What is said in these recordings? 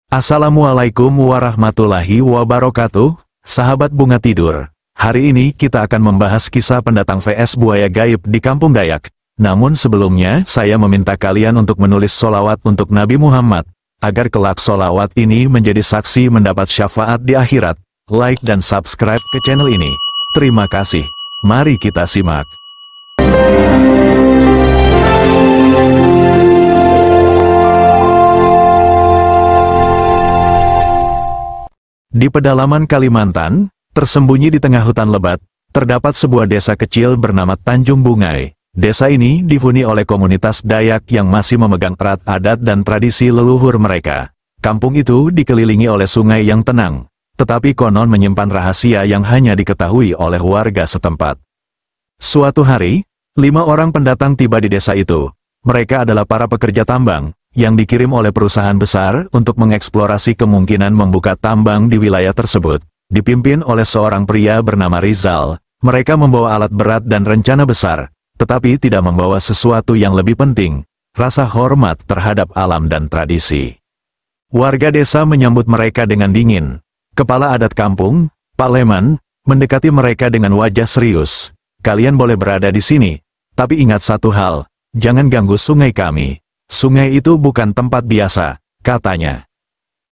Assalamualaikum warahmatullahi wabarakatuh, sahabat bunga tidur. Hari ini kita akan membahas kisah pendatang vs buaya gaib di Kampung Dayak. Namun sebelumnya, saya meminta kalian untuk menulis sholawat untuk Nabi Muhammad, agar kelak sholawat ini menjadi saksi mendapat syafaat di akhirat. Like dan subscribe ke channel ini. Terima kasih. Mari kita simak. Di pedalaman Kalimantan, tersembunyi di tengah hutan lebat, terdapat sebuah desa kecil bernama Tanjung Bungai. Desa ini dihuni oleh komunitas Dayak yang masih memegang erat adat dan tradisi leluhur mereka. Kampung itu dikelilingi oleh sungai yang tenang, tetapi konon menyimpan rahasia yang hanya diketahui oleh warga setempat. Suatu hari, 5 orang pendatang tiba di desa itu. Mereka adalah para pekerja tambang, yang dikirim oleh perusahaan besar untuk mengeksplorasi kemungkinan membuka tambang di wilayah tersebut. Dipimpin oleh seorang pria bernama Rizal, mereka membawa alat berat dan rencana besar, tetapi tidak membawa sesuatu yang lebih penting, rasa hormat terhadap alam dan tradisi. Warga desa menyambut mereka dengan dingin. Kepala adat kampung, Pak Leman, mendekati mereka dengan wajah serius. Kalian boleh berada di sini, tapi ingat satu hal, jangan ganggu sungai kami. Sungai itu bukan tempat biasa, katanya.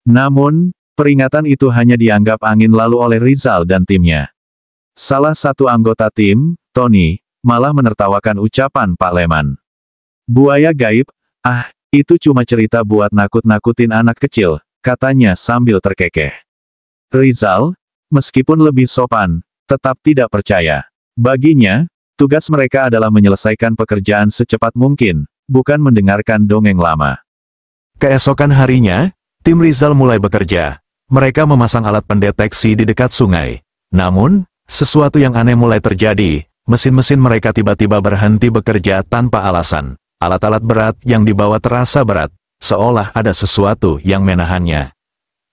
Namun, peringatan itu hanya dianggap angin lalu oleh Rizal dan timnya. Salah satu anggota tim, Tony, malah menertawakan ucapan Pak Leman. Buaya gaib, itu cuma cerita buat nakut-nakutin anak kecil, katanya sambil terkekeh. Rizal, meskipun lebih sopan, tetap tidak percaya. Baginya, tugas mereka adalah menyelesaikan pekerjaan secepat mungkin, bukan mendengarkan dongeng lama. Keesokan harinya, tim Rizal mulai bekerja. Mereka memasang alat pendeteksi di dekat sungai. Namun, sesuatu yang aneh mulai terjadi. Mesin-mesin mereka tiba-tiba berhenti bekerja tanpa alasan. Alat-alat berat yang dibawa terasa berat, seolah ada sesuatu yang menahannya.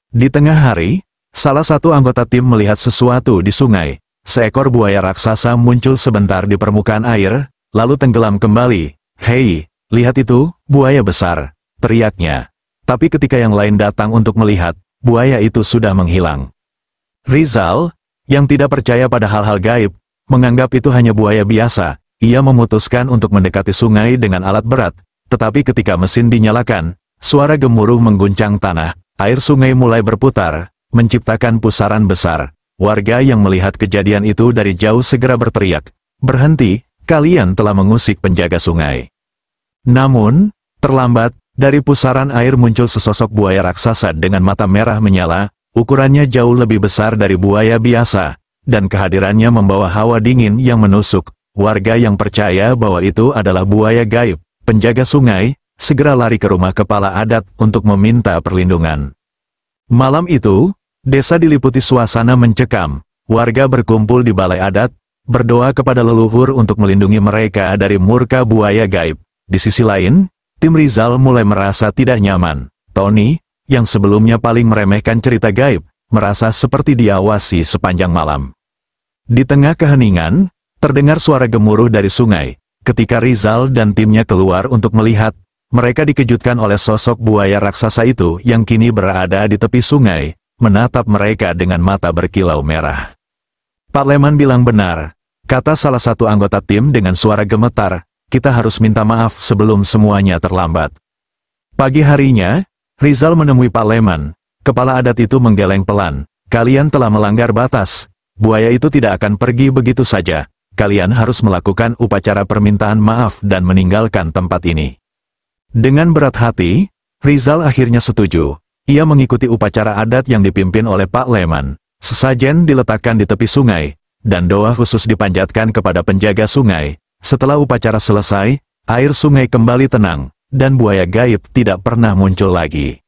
Di tengah hari, salah satu anggota tim melihat sesuatu di sungai. Seekor buaya raksasa muncul sebentar di permukaan air, lalu tenggelam kembali. "Hei, lihat itu, buaya besar," teriaknya. Tapi ketika yang lain datang untuk melihat, buaya itu sudah menghilang. Rizal, yang tidak percaya pada hal-hal gaib, menganggap itu hanya buaya biasa. Ia memutuskan untuk mendekati sungai dengan alat berat. Tetapi ketika mesin dinyalakan, suara gemuruh mengguncang tanah, air sungai mulai berputar, menciptakan pusaran besar. Warga yang melihat kejadian itu dari jauh segera berteriak, "Berhenti, kalian telah mengusik penjaga sungai." Namun, terlambat, dari pusaran air muncul sesosok buaya raksasa dengan mata merah menyala, ukurannya jauh lebih besar dari buaya biasa, dan kehadirannya membawa hawa dingin yang menusuk. Warga yang percaya bahwa itu adalah buaya gaib, penjaga sungai, segera lari ke rumah kepala adat untuk meminta perlindungan. Malam itu, desa diliputi suasana mencekam. Warga berkumpul di balai adat, berdoa kepada leluhur untuk melindungi mereka dari murka buaya gaib. Di sisi lain, tim Rizal mulai merasa tidak nyaman. Tony, yang sebelumnya paling meremehkan cerita gaib, merasa seperti diawasi sepanjang malam. Di tengah keheningan, terdengar suara gemuruh dari sungai. Ketika Rizal dan timnya keluar untuk melihat, mereka dikejutkan oleh sosok buaya raksasa itu yang kini berada di tepi sungai, menatap mereka dengan mata berkilau merah. "Pak Leman bilang benar," kata salah satu anggota tim dengan suara gemetar. "Kita harus minta maaf sebelum semuanya terlambat." Pagi harinya, Rizal menemui Pak Leman. Kepala adat itu menggeleng pelan. "Kalian telah melanggar batas. Buaya itu tidak akan pergi begitu saja. Kalian harus melakukan upacara permintaan maaf dan meninggalkan tempat ini." Dengan berat hati, Rizal akhirnya setuju. Ia mengikuti upacara adat yang dipimpin oleh Pak Leman. Sesajen diletakkan di tepi sungai, dan doa khusus dipanjatkan kepada penjaga sungai. Setelah upacara selesai, air sungai kembali tenang, dan buaya gaib tidak pernah muncul lagi.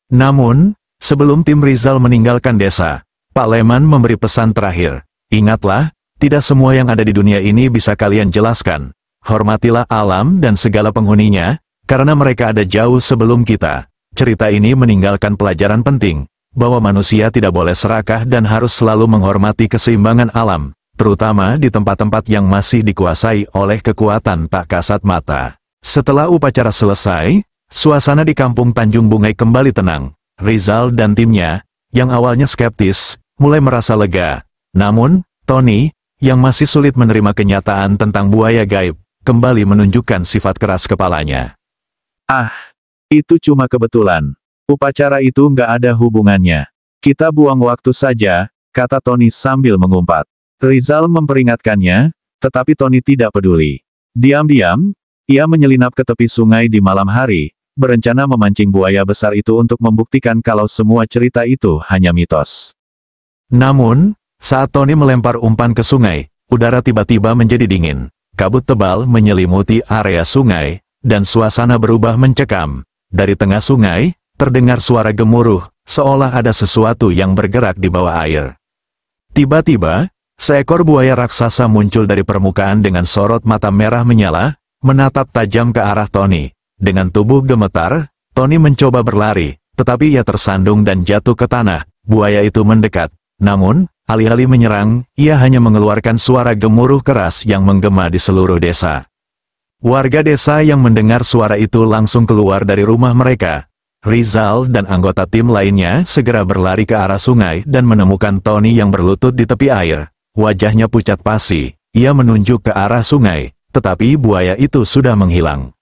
Namun, sebelum tim Rizal meninggalkan desa, Pak Leman memberi pesan terakhir. "Ingatlah, tidak semua yang ada di dunia ini bisa kalian jelaskan. Hormatilah alam dan segala penghuninya, karena mereka ada jauh sebelum kita." Cerita ini meninggalkan pelajaran penting, bahwa manusia tidak boleh serakah dan harus selalu menghormati keseimbangan alam, terutama di tempat-tempat yang masih dikuasai oleh kekuatan tak kasat mata. Setelah upacara selesai, suasana di kampung Tanjung Bungai kembali tenang. Rizal dan timnya, yang awalnya skeptis, mulai merasa lega. Namun, Tony, yang masih sulit menerima kenyataan tentang buaya gaib, kembali menunjukkan sifat keras kepalanya. Ah, itu cuma kebetulan. Upacara itu nggak ada hubungannya. Kita buang waktu saja, kata Tony sambil mengumpat. Rizal memperingatkannya, tetapi Tony tidak peduli. Diam-diam, ia menyelinap ke tepi sungai di malam hari, berencana memancing buaya besar itu untuk membuktikan kalau semua cerita itu hanya mitos. Namun, saat Tony melempar umpan ke sungai, udara tiba-tiba menjadi dingin. Kabut tebal menyelimuti area sungai, dan suasana berubah mencekam. Dari tengah sungai, terdengar suara gemuruh, seolah ada sesuatu yang bergerak di bawah air. Tiba-tiba, seekor buaya raksasa muncul dari permukaan dengan sorot mata merah menyala, menatap tajam ke arah Tony. Dengan tubuh gemetar, Tony mencoba berlari, tetapi ia tersandung dan jatuh ke tanah. Buaya itu mendekat. Namun, alih-alih menyerang, ia hanya mengeluarkan suara gemuruh keras yang menggema di seluruh desa. Warga desa yang mendengar suara itu langsung keluar dari rumah mereka. Rizal dan anggota tim lainnya segera berlari ke arah sungai dan menemukan Tony yang berlutut di tepi air. Wajahnya pucat pasi, ia menunjuk ke arah sungai, tetapi buaya itu sudah menghilang.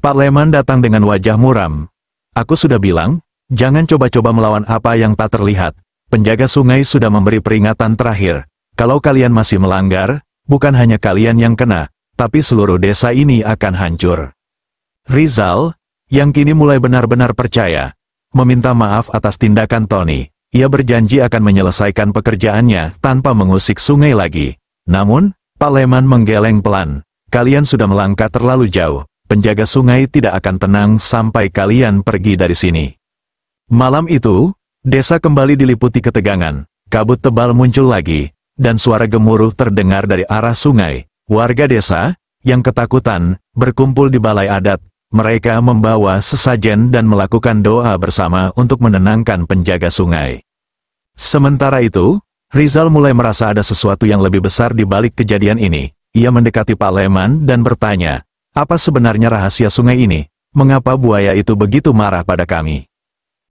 Pak Leman datang dengan wajah muram. Aku sudah bilang, jangan coba-coba melawan apa yang tak terlihat. Penjaga sungai sudah memberi peringatan terakhir. Kalau kalian masih melanggar, bukan hanya kalian yang kena, tapi seluruh desa ini akan hancur. Rizal, yang kini mulai benar-benar percaya, meminta maaf atas tindakan Tony. Ia berjanji akan menyelesaikan pekerjaannya tanpa mengusik sungai lagi. Namun, Pak Leman menggeleng pelan. Kalian sudah melangkah terlalu jauh. Penjaga sungai tidak akan tenang sampai kalian pergi dari sini. Malam itu, desa kembali diliputi ketegangan. Kabut tebal muncul lagi, dan suara gemuruh terdengar dari arah sungai. Warga desa, yang ketakutan, berkumpul di balai adat. Mereka membawa sesajen dan melakukan doa bersama untuk menenangkan penjaga sungai. Sementara itu, Rizal mulai merasa ada sesuatu yang lebih besar di balik kejadian ini. Ia mendekati Pak Leman dan bertanya, apa sebenarnya rahasia sungai ini? Mengapa buaya itu begitu marah pada kami?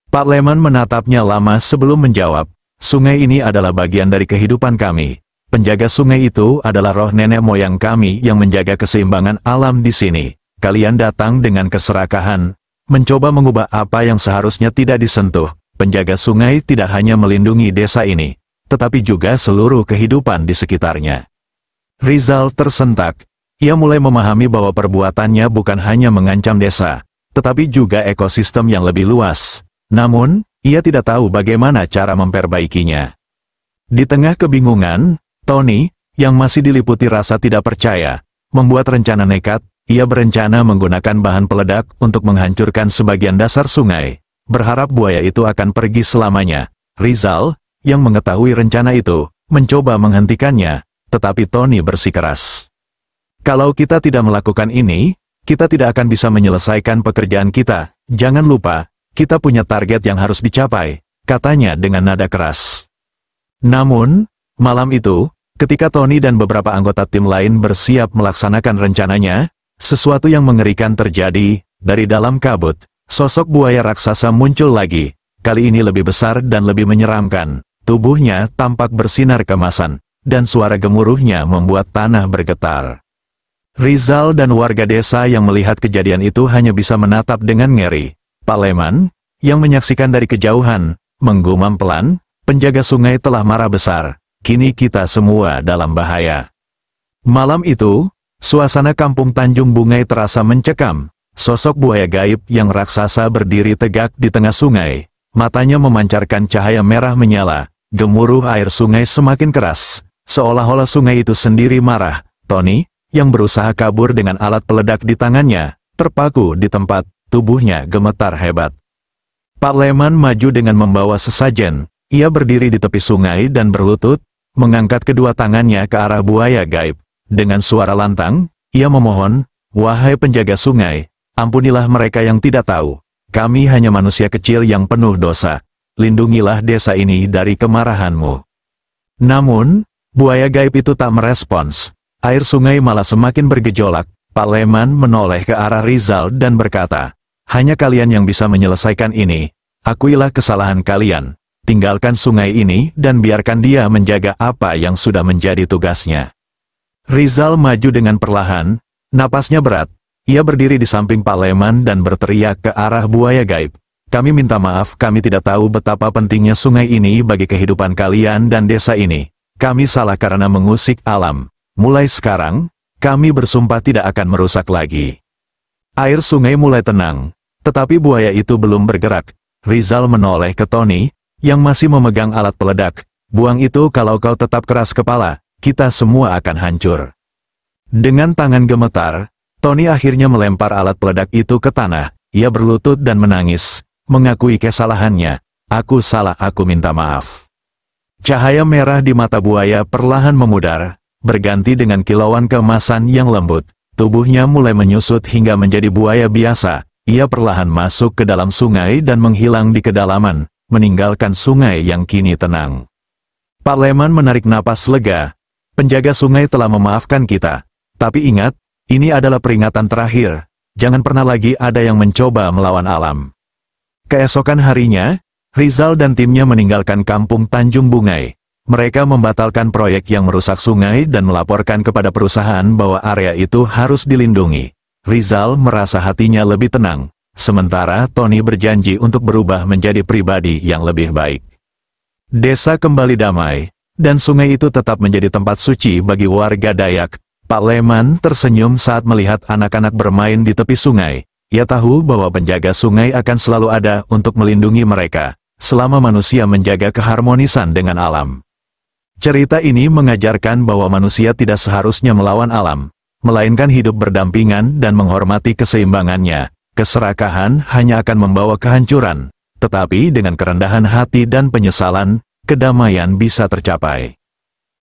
Pak Leman menatapnya lama sebelum menjawab, sungai ini adalah bagian dari kehidupan kami. Penjaga sungai itu adalah roh nenek moyang kami yang menjaga keseimbangan alam di sini. Kalian datang dengan keserakahan, mencoba mengubah apa yang seharusnya tidak disentuh. Penjaga sungai tidak hanya melindungi desa ini, tetapi juga seluruh kehidupan di sekitarnya. Rizal tersentak. Ia mulai memahami bahwa perbuatannya bukan hanya mengancam desa, tetapi juga ekosistem yang lebih luas. Namun, ia tidak tahu bagaimana cara memperbaikinya. Di tengah kebingungan, Tony, yang masih diliputi rasa tidak percaya, membuat rencana nekat. Ia berencana menggunakan bahan peledak untuk menghancurkan sebagian dasar sungai, berharap buaya itu akan pergi selamanya. Rizal, yang mengetahui rencana itu, mencoba menghentikannya, tetapi Tony bersikeras. Kalau kita tidak melakukan ini, kita tidak akan bisa menyelesaikan pekerjaan kita. Jangan lupa, kita punya target yang harus dicapai, katanya dengan nada keras. Namun, malam itu, ketika Tony dan beberapa anggota tim lain bersiap melaksanakan rencananya, sesuatu yang mengerikan terjadi. Dari dalam kabut, sosok buaya raksasa muncul lagi. Kali ini lebih besar dan lebih menyeramkan. Tubuhnya tampak bersinar kemasan, dan suara gemuruhnya membuat tanah bergetar. Rizal dan warga desa yang melihat kejadian itu hanya bisa menatap dengan ngeri. Pak Leman, yang menyaksikan dari kejauhan, menggumam pelan, penjaga sungai telah marah besar. Kini kita semua dalam bahaya. Malam itu, suasana kampung Tanjung Bungai terasa mencekam. Sosok buaya gaib yang raksasa berdiri tegak di tengah sungai. Matanya memancarkan cahaya merah menyala. Gemuruh air sungai semakin keras, seolah-olah sungai itu sendiri marah. Tony, yang berusaha kabur dengan alat peledak di tangannya, terpaku di tempat, tubuhnya gemetar hebat. Pak Leman maju dengan membawa sesajen. Ia berdiri di tepi sungai dan berlutut, mengangkat kedua tangannya ke arah buaya gaib. Dengan suara lantang, ia memohon, wahai penjaga sungai, ampunilah mereka yang tidak tahu. Kami hanya manusia kecil yang penuh dosa. Lindungilah desa ini dari kemarahanmu. Namun, buaya gaib itu tak merespons. Air sungai malah semakin bergejolak. Pak Leman menoleh ke arah Rizal dan berkata, hanya kalian yang bisa menyelesaikan ini. Akuilah kesalahan kalian. Tinggalkan sungai ini dan biarkan dia menjaga apa yang sudah menjadi tugasnya. Rizal maju dengan perlahan, napasnya berat. Ia berdiri di samping Pak Leman dan berteriak ke arah buaya gaib. Kami minta maaf, kami tidak tahu betapa pentingnya sungai ini bagi kehidupan kalian dan desa ini. Kami salah karena mengusik alam. Mulai sekarang, kami bersumpah tidak akan merusak lagi. Air sungai mulai tenang, tetapi buaya itu belum bergerak. Rizal menoleh ke Tony, yang masih memegang alat peledak. Buang itu, kalau kau tetap keras kepala, kita semua akan hancur. Dengan tangan gemetar, Tony akhirnya melempar alat peledak itu ke tanah. Ia berlutut dan menangis, mengakui kesalahannya. Aku salah, aku minta maaf. Cahaya merah di mata buaya perlahan memudar, berganti dengan kilauan keemasan yang lembut. Tubuhnya mulai menyusut hingga menjadi buaya biasa. Ia perlahan masuk ke dalam sungai dan menghilang di kedalaman, meninggalkan sungai yang kini tenang. Pak Leman menarik napas lega. Penjaga sungai telah memaafkan kita. Tapi ingat, ini adalah peringatan terakhir. Jangan pernah lagi ada yang mencoba melawan alam. Keesokan harinya, Rizal dan timnya meninggalkan kampung Tanjung Bungai. Mereka membatalkan proyek yang merusak sungai dan melaporkan kepada perusahaan bahwa area itu harus dilindungi. Rizal merasa hatinya lebih tenang, sementara Tony berjanji untuk berubah menjadi pribadi yang lebih baik. Desa kembali damai, dan sungai itu tetap menjadi tempat suci bagi warga Dayak. Pak Leman tersenyum saat melihat anak-anak bermain di tepi sungai. Ia tahu bahwa penjaga sungai akan selalu ada untuk melindungi mereka, selama manusia menjaga keharmonisan dengan alam. Cerita ini mengajarkan bahwa manusia tidak seharusnya melawan alam, melainkan hidup berdampingan dan menghormati keseimbangannya. Keserakahan hanya akan membawa kehancuran, tetapi dengan kerendahan hati dan penyesalan, kedamaian bisa tercapai.